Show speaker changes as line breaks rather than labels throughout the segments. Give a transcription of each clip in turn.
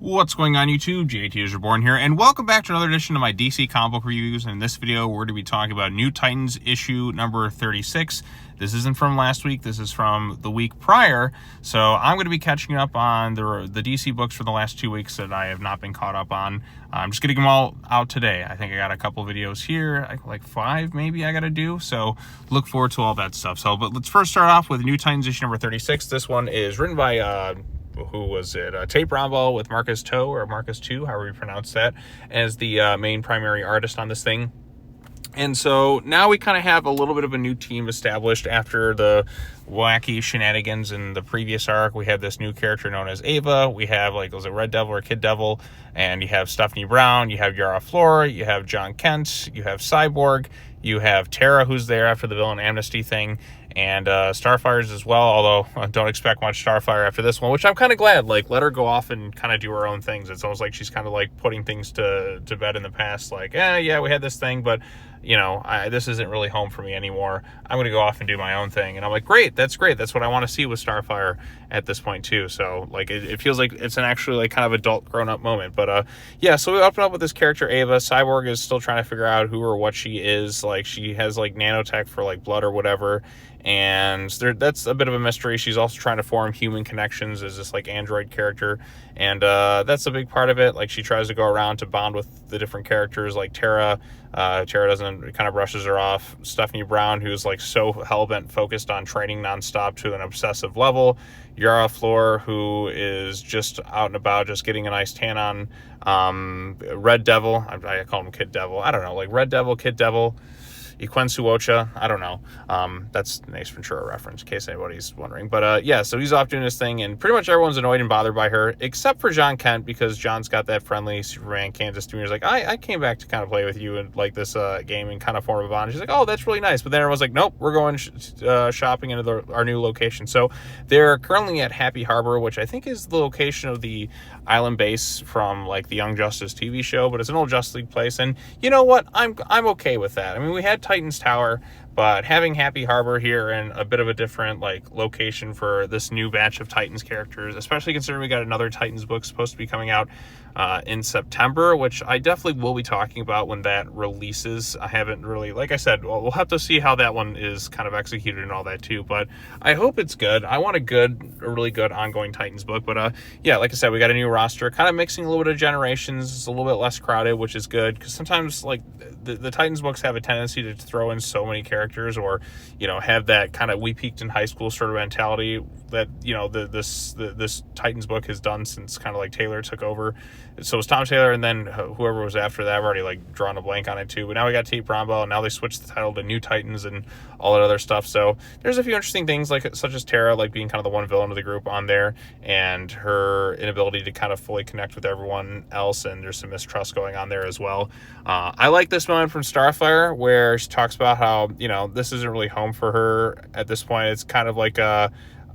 What's going on YouTube? JT is Reborn here, and welcome back to another edition of my DC comic book reviews. And in this video, we're going to be talking about New Titans issue number 36. This isn't from last week, this is from the week prior. So I'm going to be catching up on the DC books for the last 2 weeks that I have not been caught up on. I'm just getting them all out today. I think I got a couple videos here, like 5 maybe I got to do. So look forward to all that stuff. But let's first start off with New Titans issue number 36. This one is written by... who was it? Tate Brownball with Marcus Toe, or Marcus 2, however you pronounce that, as the main primary artist on this thing. And so now we kind of have a little bit of a new team established after the wacky shenanigans in the previous arc. We have this new character known as Ava. We have, was it Red Devil or Kid Devil? And you have Stephanie Brown, you have Yara Flora, you have John Kent, you have Cyborg, you have Tara, who's there after the villain amnesty thing, and Starfire's as well, although I don't expect much Starfire after this one, which I'm kind of glad. Let her go off and kind of do her own things. It's almost like she's kind of putting things to bed in the past, yeah, we had this thing, but this isn't really home for me anymore. I'm going to go off and do my own thing. And I'm like, great. That's what I want to see with Starfire at this point too. So it feels like it's an actually kind of adult grown up moment. But yeah, so we open up with this character, Ava. Cyborg is still trying to figure out who or what she is. She has nanotech for blood or whatever. And that's a bit of a mystery. She's also trying to form human connections as this android character. And that's a big part of it. She tries to go around to bond with the different characters like Tara. Tara doesn't, kind of brushes her off. Stephanie Brown, who's so hell-bent focused on training nonstop to an obsessive level. Yara Flor, who is just out and about, just getting a nice tan on. Red Devil, I call him Kid Devil. I don't know, Red Devil, Kid Devil. Ikwensu I don't know. That's an Ace Ventura reference, in case anybody's wondering. But yeah, so he's off doing his thing, and pretty much everyone's annoyed and bothered by her, except for John Kent, because John's got that friendly Superman Kansas demeanor. He's like, I came back to kind of play with you and this game and kind of form a bond. She's like, oh, that's really nice. But then everyone's like, nope, we're going shopping into our new location. So they're currently at Happy Harbor, which I think is the location of the island base from the Young Justice TV show, but it's an old Justice League place. And you know what? I'm okay with that. I mean, we had Titans Tower, but having Happy Harbor here and a bit of a different location for this new batch of Titans characters, especially considering we got another Titans book supposed to be coming out in September, which I definitely will be talking about when that releases. I haven't really, like I said, we'll have to see how that one is kind of executed and all that too, but I hope it's good. I want a really good ongoing Titans book. But yeah, like I said, we got a new roster, kind of mixing a little bit of generations. It's a little bit less crowded, which is good, because sometimes the Titans books have a tendency to throw in so many characters, or have that kind of we peaked in high school sort of mentality that this Titans book has done since kind of Taylor took over. So it was Tom Taylor, and then whoever was after that. I've already drawn a blank on it too, but now we got Tate Brownball, and now they switched the title to New Titans and all that other stuff. So there's a few interesting things, such as Tara being kind of the one villain of the group on there, and her inability to kind of fully connect with everyone else, and there's some mistrust going on there as well. I like this moment from Starfire where she talks about how this isn't really home for her at this point. It's kind of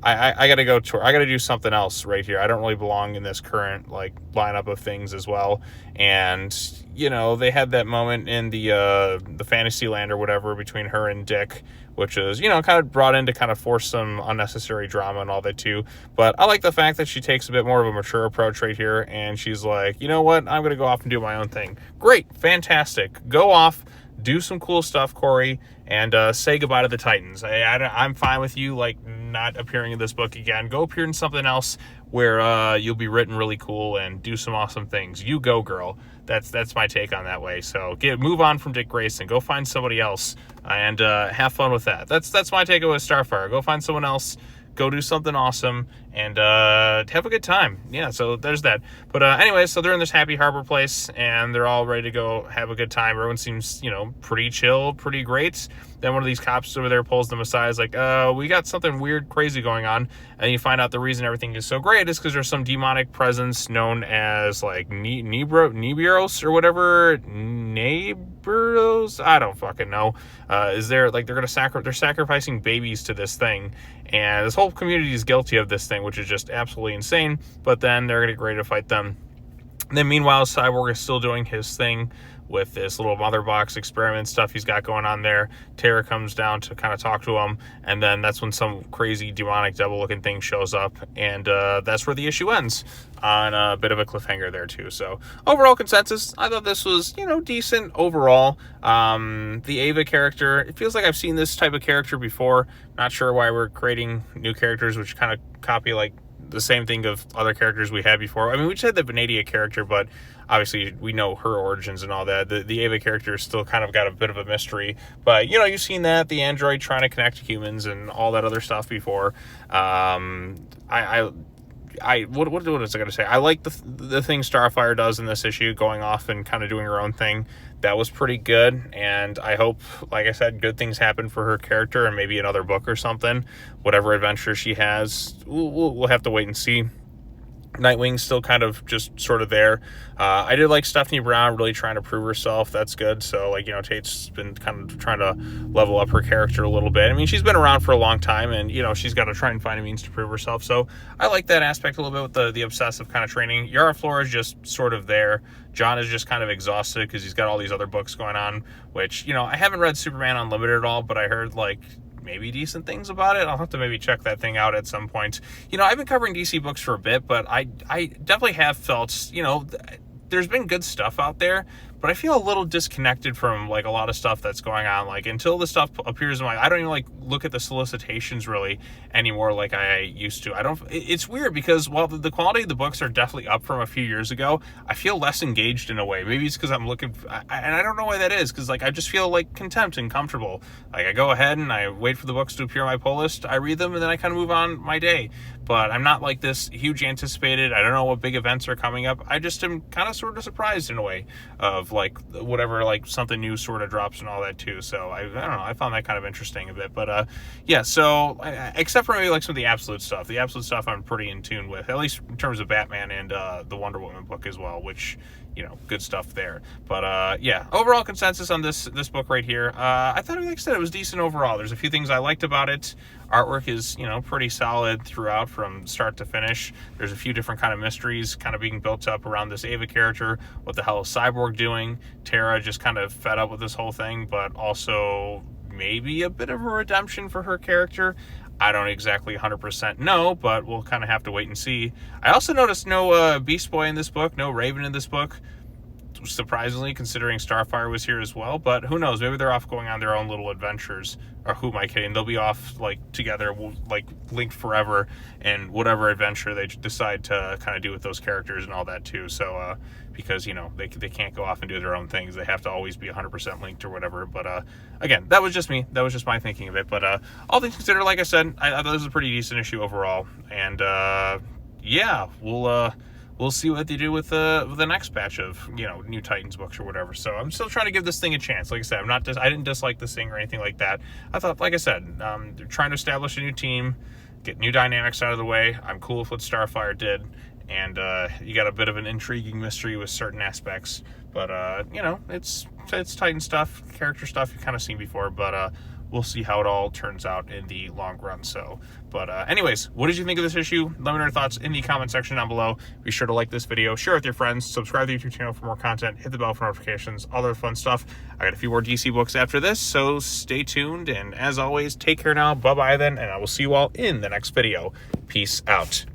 I gotta go tour. I gotta do something else right here. I don't really belong in this current lineup of things as well. And they had that moment in the fantasy land or whatever between her and Dick, which is kind of brought in to kind of force some unnecessary drama and all that too. But I like the fact that she takes a bit more of a mature approach right here, and she's like, you know what, I'm gonna go off and do my own thing. Great, fantastic, go off, do some cool stuff, Corey, and say goodbye to the Titans. I'm fine with you not appearing in this book again. Go appear in something else where you'll be written really cool and do some awesome things. You go, girl. That's my take on that way. So move on from Dick Grayson. Go find somebody else and have fun with that. That's my take with Starfire. Go find someone else. Go do something awesome and have a good time. Yeah, so there's that. But anyway, so they're in this Happy Harbor place, and they're all ready to go have a good time. Everyone seems, pretty chill, pretty great. Then one of these cops over there pulls them aside, is we got something weird, crazy going on. And you find out the reason everything is so great is because there's some demonic presence known as Nibiros or whatever. Neighbors? I don't fucking know. Is there they're sacrificing babies to this thing, and this whole community is guilty of this thing, which is just absolutely insane. But then they're gonna get ready to fight them. And then meanwhile, Cyborg is still doing his thing with this little mother box experiment stuff he's got going on there. Tara comes down to kind of talk to him, and then that's when some crazy demonic devil looking thing shows up, and that's where the issue ends, on a bit of a cliffhanger there too. So overall consensus, I thought this was, decent overall. The Ava character, it feels like I've seen this type of character before. Not sure why we're creating new characters which kind of copy like the same thing of other characters we had before. I mean, we just had the Venadia character, but obviously we know her origins and all that. The Ava character is still kind of got a bit of a mystery, but you've seen that, the android trying to connect to humans and all that other stuff before. What was I going to say? I like the thing Starfire does in this issue, going off and kind of doing her own thing. That was pretty good, and I hope, like I said, good things happen for her character and maybe another book or something. Whatever adventure she has, we'll have to wait and see. Nightwing's still kind of just sort of there. I did like Stephanie Brown really trying to prove herself. That's good. So, Tate's been kind of trying to level up her character a little bit. I mean, she's been around for a long time, and, she's got to try and find a means to prove herself. So I like that aspect a little bit with the obsessive kind of training. Yara Flora is just sort of there. John is just kind of exhausted because he's got all these other books going on, which, I haven't read Superman Unlimited at all, but I heard, maybe decent things about it. I'll have to maybe check that thing out at some point. I've been covering DC books for a bit, but I definitely have felt, there's been good stuff out there, but I feel a little disconnected from a lot of stuff that's going on. Until the stuff appears in I don't even look at the solicitations really anymore like I used to. It's weird because while the quality of the books are definitely up from a few years ago, I feel less engaged in a way. Maybe it's because I'm looking, and I don't know why that is, because I just feel content and comfortable. I go ahead and I wait for the books to appear on my pull list, I read them, and then I kind of move on my day. But I'm not this huge anticipated. I don't know what big events are coming up. I just am kind of sort of surprised in a way of whatever something new sort of drops and all that too. So I don't know, I found that kind of interesting a bit. But yeah, so except for maybe some of the absolute stuff I'm pretty in tune with, at least in terms of Batman and the Wonder Woman book as well, which good stuff there. But yeah, overall consensus on this book right here, I thought, like I said, it was decent overall. There's a few things I liked about it. Artwork is pretty solid throughout from start to finish. There's a few different kind of mysteries kind of being built up around this Ava character. What the hell is Cyborg doing? Tara just kind of fed up with this whole thing, but also maybe a bit of a redemption for her character. I don't exactly 100% know, but we'll kind of have to wait and see. I also noticed no Beast Boy in this book, no Raven in this book, surprisingly, considering Starfire was here as well. But who knows? Maybe they're off going on their own little adventures. Or who am I kidding? They'll be off together, linked forever, in whatever adventure they decide to kind of do with those characters and all that too. So because they can't go off and do their own things, they have to always be 100% linked or whatever. But again, that was just me. That was just my thinking of it. But all things considered, like I said, I thought this was a pretty decent issue overall. And yeah, we'll see what they do with the next batch of New Titans books or whatever. So I'm still trying to give this thing a chance. Like I said, I didn't dislike this thing or anything like that. I thought, like I said, they're trying to establish a new team, get new dynamics out of the way. I'm cool with what Starfire did, and you got a bit of an intriguing mystery with certain aspects. But it's Titan stuff, character stuff you've kind of seen before. But we'll see how it all turns out in the long run. So, but anyways, what did you think of this issue? Let me know your thoughts in the comment section down below. Be sure to like this video, share it with your friends, subscribe to the YouTube channel for more content, hit the bell for notifications, all the fun stuff. I got a few more DC books after this, so stay tuned. And as always, take care now. Bye-bye then, and I will see you all in the next video. Peace out.